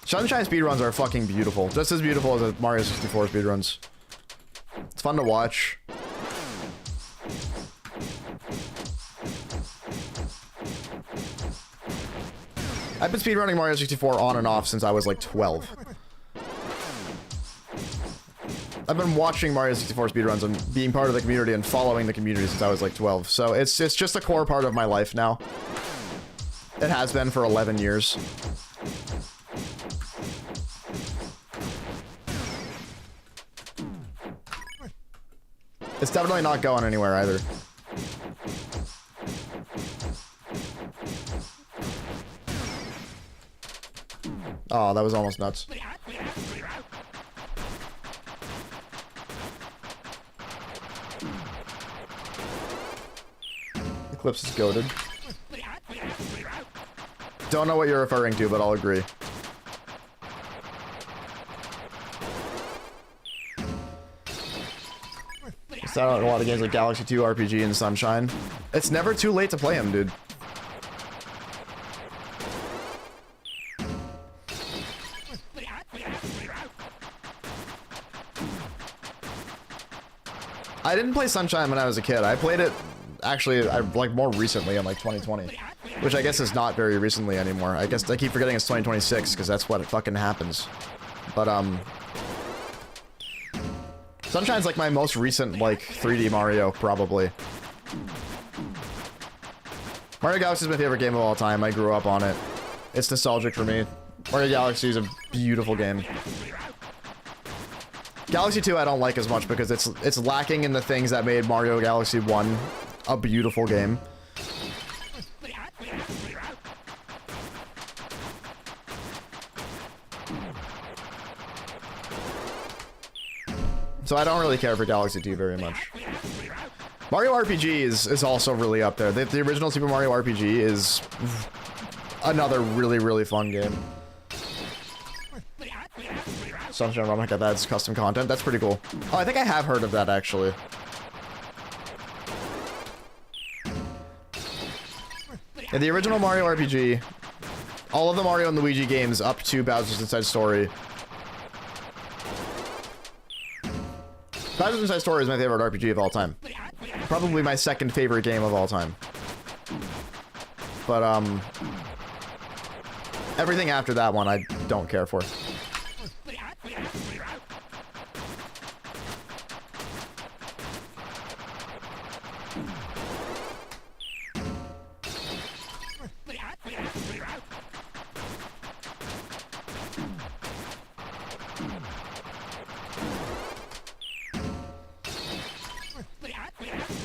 Sunshine speedruns are fucking beautiful. Just as beautiful as the Mario 64 speedruns. It's fun to watch. I've been speedrunning Mario 64 on and off since I was, like, 12. I've been watching Mario 64 speedruns and being part of the community and following the community since I was like 12. So it's just a core part of my life now. It has been for 11 years. It's definitely not going anywhere either. Oh, that was almost nuts. Eclipse is goated. Don't know what you're referring to, but I'll agree. It's out in a lot of games like Galaxy 2, RPG, and Sunshine. It's never too late to play them, dude. I didn't play Sunshine when I was a kid. I played it, actually, like, more recently in, like, 2020. Which I guess is not very recently anymore. I guess I keep forgetting it's 2026 because that's what fucking happens. But Sunshine's like my most recent like 3D Mario probably. Mario Galaxy is my favorite game of all time. I grew up on it. It's nostalgic for me. Mario Galaxy is a beautiful game. Galaxy 2 I don't like as much because it's lacking in the things that made Mario Galaxy 1 a beautiful game. So I don't really care for Galaxy 2 very much. Mario RPG is also really up there. The original Super Mario RPG is another really, really fun game. Sunshine ROM, I got that. It's custom content. That's pretty cool. Oh, I think I have heard of that, actually. Yeah, the original Mario RPG, all of the Mario and Luigi games up to Bowser's Inside Story. Bowser's Inside Story is my favorite RPG of all time. Probably my second favorite game of all time. But, everything after that one I don't care for.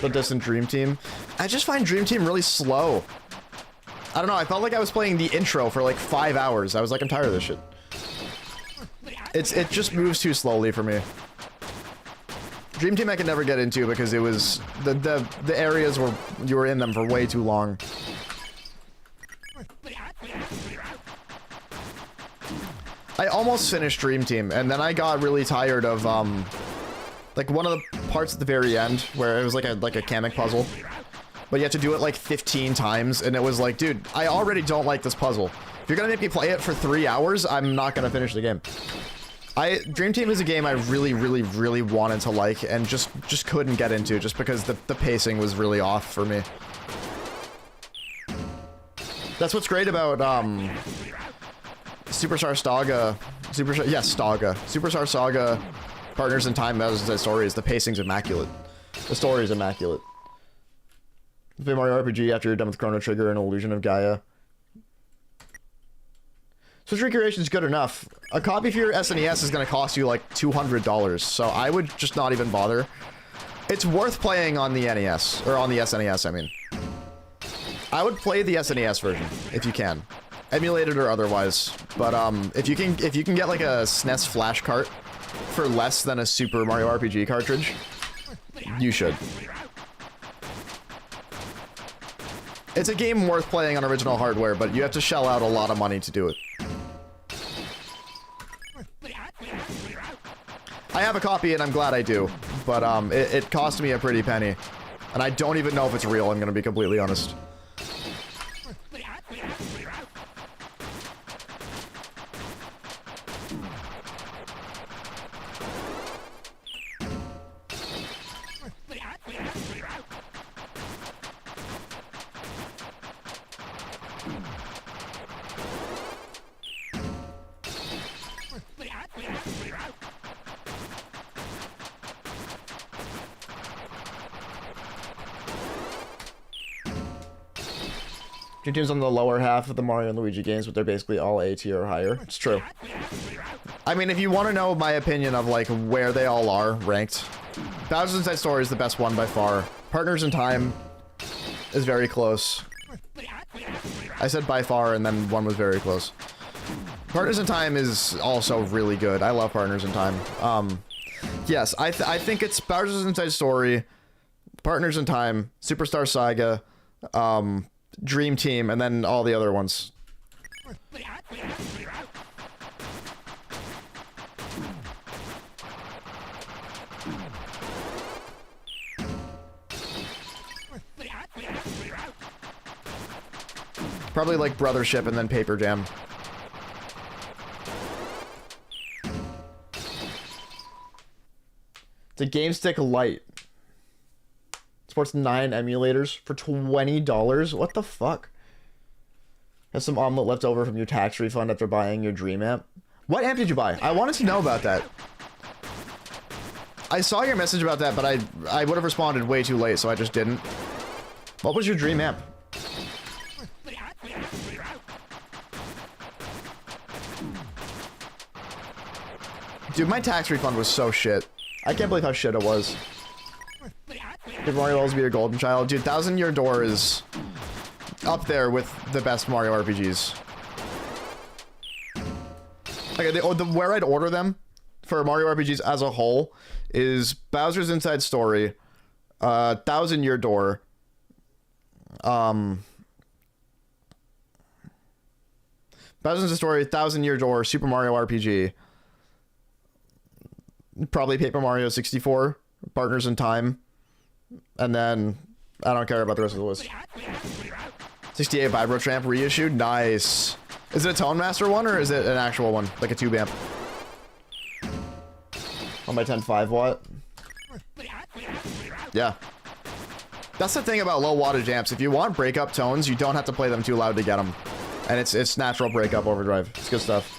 The Distant Dream Team. I just find Dream Team really slow. I don't know, I felt like I was playing the intro for like 5 hours. I was like, I'm tired of this shit. It just moves too slowly for me. Dream Team I could never get into because it was the areas where you were in them for way too long. I almost finished Dream Team and then I got really tired of like one of the parts at the very end where it was like a Kamek puzzle, but you had to do it like 15 times and it was like, dude, I already don't like this puzzle. If you're gonna make me play it for 3 hours, I'm not gonna finish the game. Dream Team is a game I really, really, really wanted to like and just couldn't get into just because the pacing was really off for me. That's what's great about Superstar Saga, Superstar Saga, Partners in Time, Bowser's Inside Story is the pacing's immaculate. The story is immaculate. Play Mario RPG after you're done with Chrono Trigger and Illusion of Gaia. Switch Recreation is good enough. A copy for your SNES is going to cost you like $200, so I would just not even bother. It's worth playing on the NES, or on the SNES, I mean. I would play the SNES version, if you can. Emulated or otherwise. But if you can get like a SNES flash cart for less than a Super Mario RPG cartridge, you should. It's a game worth playing on original hardware, but you have to shell out a lot of money to do it. I have a copy and I'm glad I do, but it cost me a pretty penny. And I don't even know if it's real, I'm gonna be completely honest. Dream Team's on the lower half of the Mario and Luigi games, but they're basically all A tier or higher. It's true. I mean, if you want to know my opinion of like where they all are ranked, Bowser's Inside Story is the best one by far. Partners in Time is very close. I said by far, and then one was very close. Partners in Time is also really good. I love Partners in Time. Yes, I think it's Bowser's Inside Story, Partners in Time, Superstar Saga, Dream Team, and then all the other ones. Probably like Brothership and then Paper Jam. It's a GameStick Lite. Supports 9 emulators for $20. What the fuck? Has some omelet left over from your tax refund after buying your dream amp. What amp did you buy? I wanted to know about that. I saw your message about that, but I would have responded way too late, so I just didn't. What was your dream amp? Dude, my tax refund was so shit. I can't believe how shit it was. Did Mario always be your golden child? Dude, Thousand Year Door is up there with the best Mario RPGs. Okay, where I'd order them for Mario RPGs as a whole is Bowser's Inside Story, Thousand Year Door, Bowser's Inside Story, Thousand Year Door, Super Mario RPG, probably Paper Mario 64, Partners in Time, and then I don't care about the rest of the list. 68 Vibro-Tramp reissued? Nice. Is it a Tone Master one, or is it an actual one? Like a tube amp? 1x10 5-watt? Yeah. That's the thing about low wattage amps. If you want breakup tones, you don't have to play them too loud to get them. And it's natural breakup overdrive. It's good stuff.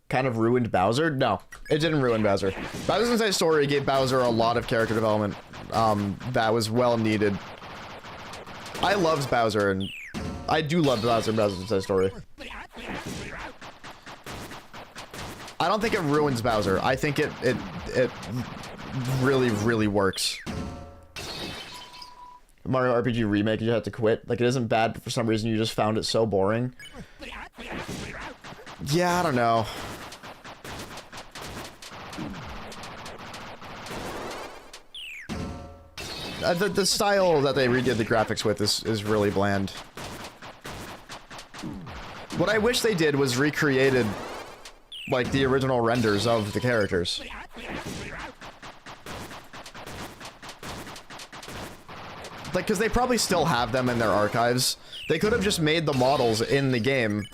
Kind of ruined Bowser? No, it didn't ruin Bowser. Bowser's Inside Story gave Bowser a lot of character development that was well needed. I loved Bowser, and I do love Bowser in Bowser's Inside Story. I don't think it ruins Bowser. I think it really, really works. Mario RPG Remake, you have to quit. Like, it isn't bad, but for some reason you just found it so boring. Yeah, I don't know. The style that they redid the graphics with is really bland. What I wish they did was recreated, like, the original renders of the characters. Like, because they probably still have them in their archives. They could have just made the models in the game.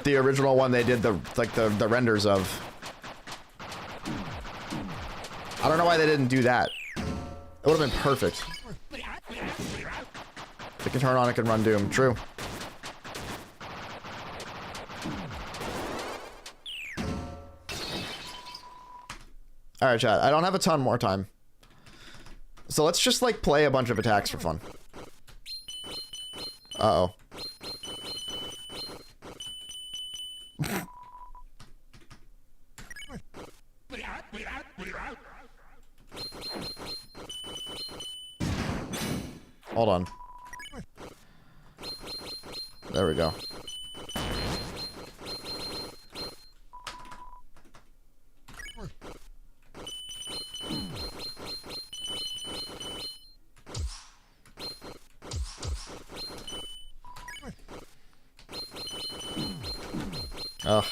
The original one they did the renders of. I don't know why they didn't do that. It would have been perfect. If it can turn on, it can run Doom. True. Alright, chat. I don't have a ton more time. So let's just, like, play a bunch of attacks for fun. Uh-oh. Hold on. There we go. Ugh.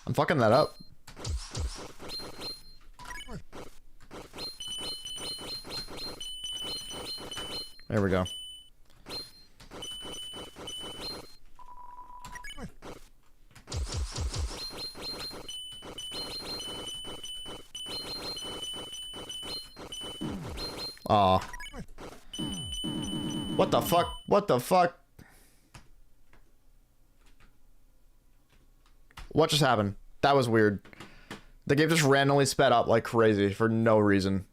I'm fucking that up. There we go. Aw. What the fuck? What the fuck? What just happened? That was weird. The game just randomly sped up like crazy for no reason.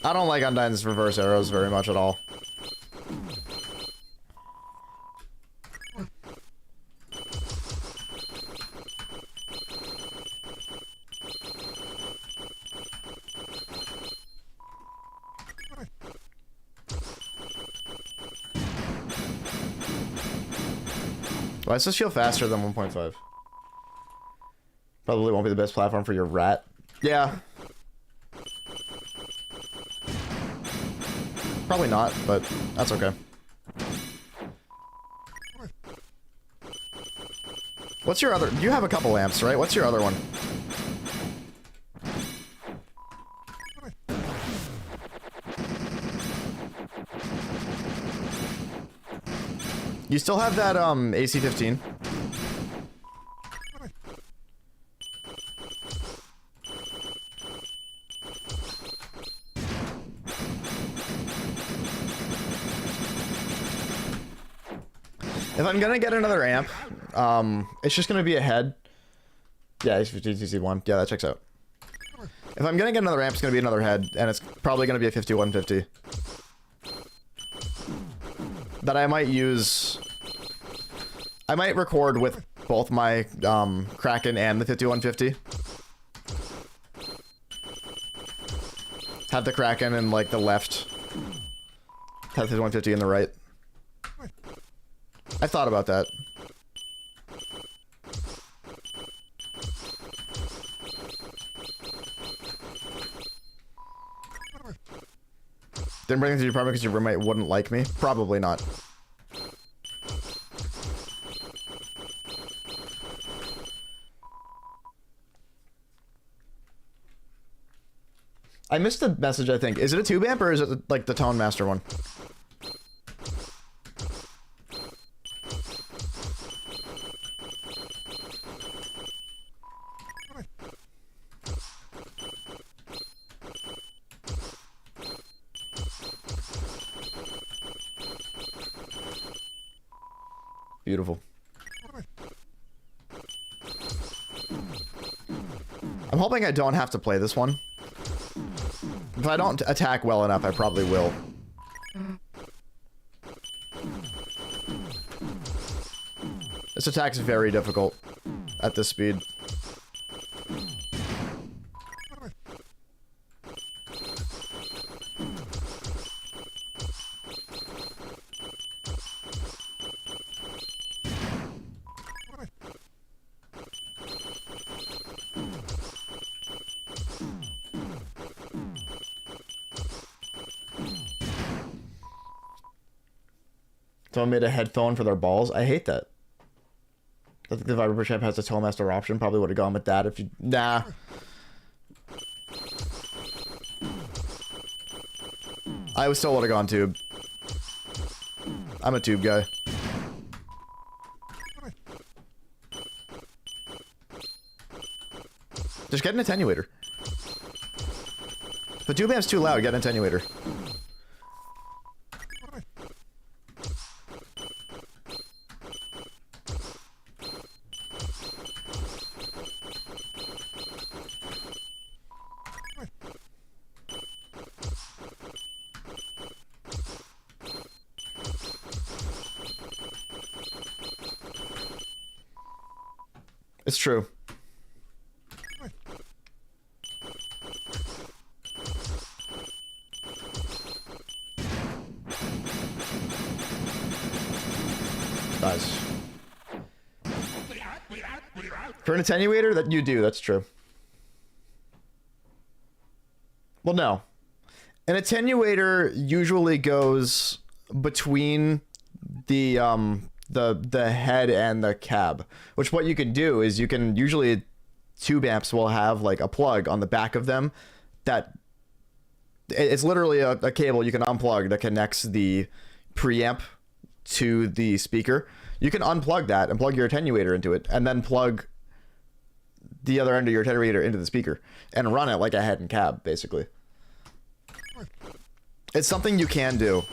I don't like Undyne's reverse arrows very much at all. Why does this feel faster than 1.5? Probably won't be the best platform for your rat. Yeah. Probably not, but that's okay. What's your other... You have a couple lamps, right? What's your other one? You still have that, AC-15? If I'm gonna get another amp, it's just gonna be a head. Yeah, AC-15, CC1. Yeah, that checks out. If I'm gonna get another amp, it's gonna be another head, and it's probably gonna be a 5150. That I might use... I might record with both my Kraken and the 5150. Have the Kraken in like the left. Have the 5150 in the right. I thought about that. Didn't bring it to your apartment because your roommate wouldn't like me? Probably not. I missed the message, I think. Is it a tube amp or is it like the Tone Master one? Beautiful. I'm hoping I don't have to play this one. If I don't attack well enough, I probably will. This attack's very difficult at this speed. Someone made a headphone for their balls. I hate that. I think the Viper Champ has a Tollmaster option. Probably would have gone with that if you... Nah. I still would have gone tube. I'm a tube guy. Just get an attenuator. If the tube amp's too loud, get an attenuator. It's true. Nice. For an attenuator, that you do, that's true. Well, no. An attenuator usually goes between the head and the cab, which what you can do is you can usually tube amps will have like a plug on the back of them that it's literally a cable you can unplug that connects the preamp to the speaker. You can unplug that and plug your attenuator into it and then plug the other end of your attenuator into the speaker and run it like a head and cab, basically. It's something you can do.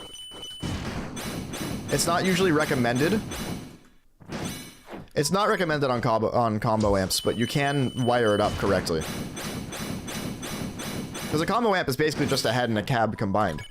It's not usually recommended. It's not recommended on combo amps, but you can wire it up correctly. Because a combo amp is basically just a head and a cab combined.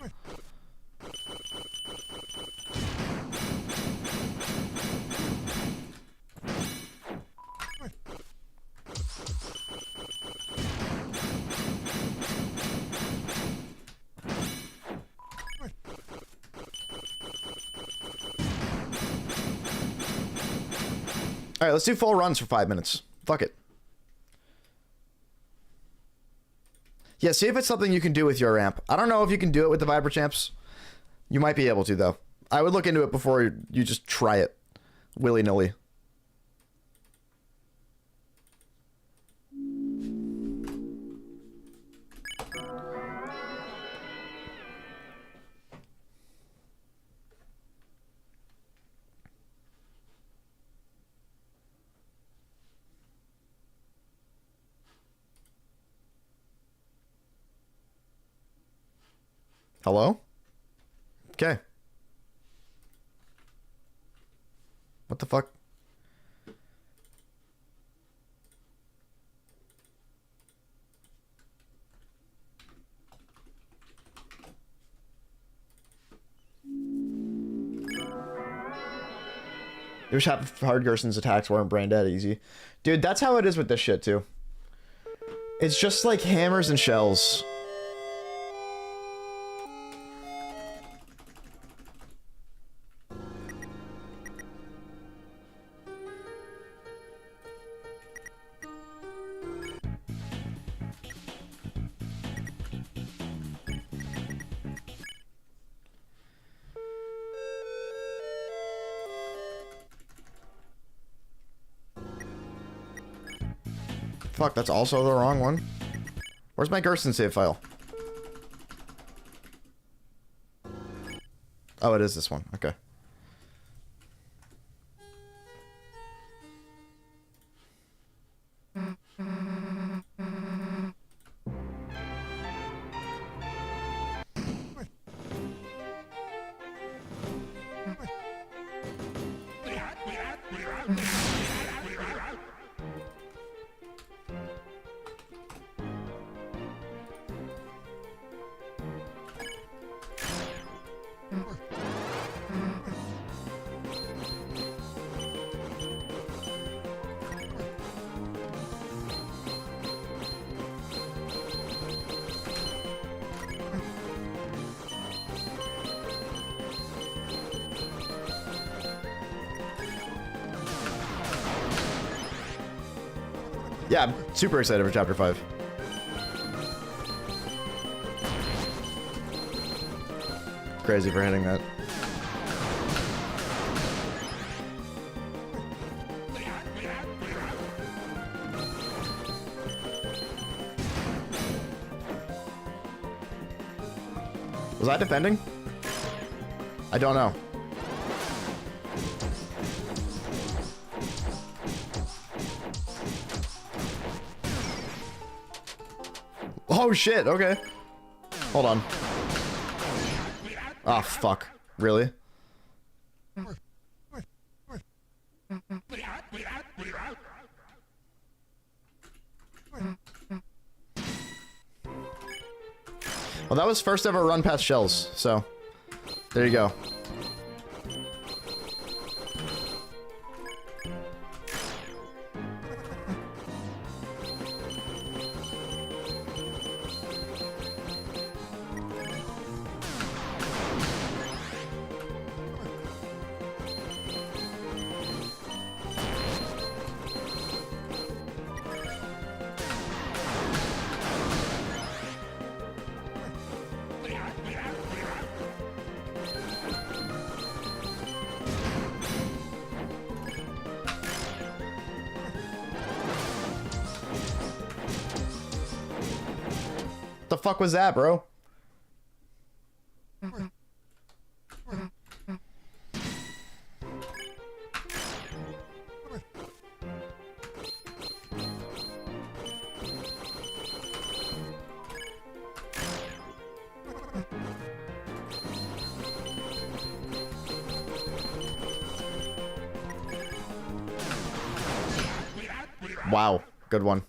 Alright, let's do full runs for 5 minutes. Fuck it. Yeah, see if it's something you can do with your amp. I don't know if you can do it with the Viper Champs. You might be able to, though. I would look into it before you just try it. Willy-nilly. Hello? Okay. What the fuck? It was hard Gerson's attacks weren't brain dead easy. Dude, that's how it is with this shit, too. It's just like hammers and shells. Fuck, that's also the wrong one. Where's my Gerson save file? Oh, it is this one. Okay. Yeah, I'm super excited for Chapter 5. Crazy for hitting that. Was I defending? I don't know. Oh shit, okay. Hold on. Ah, fuck. Really? Well, that was first ever run past shells, so there you go. The fuck was that, bro? Wow, good one.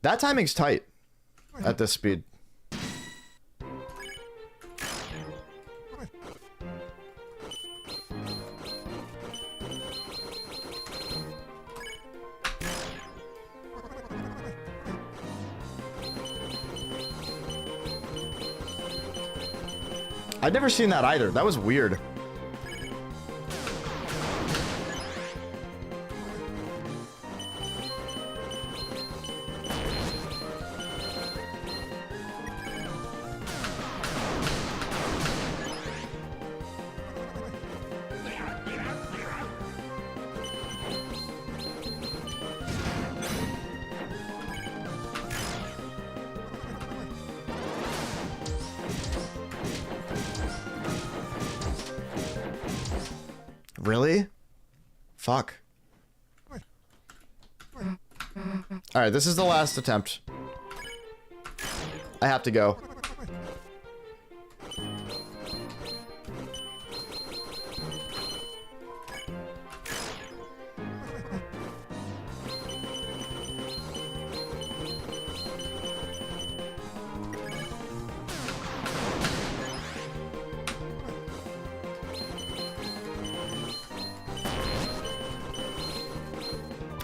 That timing's tight at this speed. I'd never seen that either. That was weird. Really? Fuck. Alright, this is the last attempt. I have to go.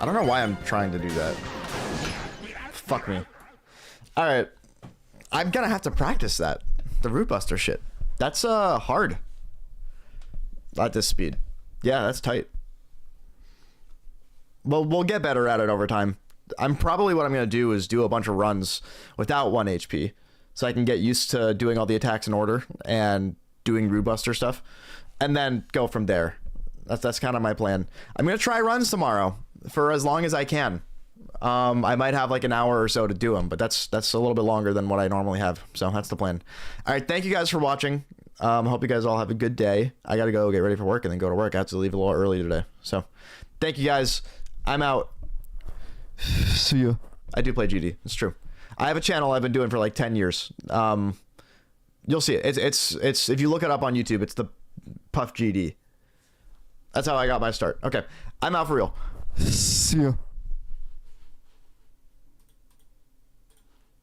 I don't know why I'm trying to do that. Fuck me. Alright. I'm gonna have to practice that. The root buster shit. That's hard. At this speed. Yeah, that's tight. Well, we'll get better at it over time. What I'm gonna do is do a bunch of runs without 1 HP. So I can get used to doing all the attacks in order and doing root buster stuff. And then go from there. That's kind of my plan. I'm gonna try runs tomorrow for as long as I can. I might have like an hour or so to do them, but that's a little bit longer than what I normally have. So that's the plan. All right, thank you guys for watching. Hope you guys all have a good day. I gotta go get ready for work and then go to work. I have to leave a little early today. So thank you guys. I'm out. See ya. I do play GD. It's true. I have a channel I've been doing for like 10 years. You'll see it. It's if you look it up on YouTube, it's the Puff GD. That's how I got my start. Okay, I'm out for real. See ya.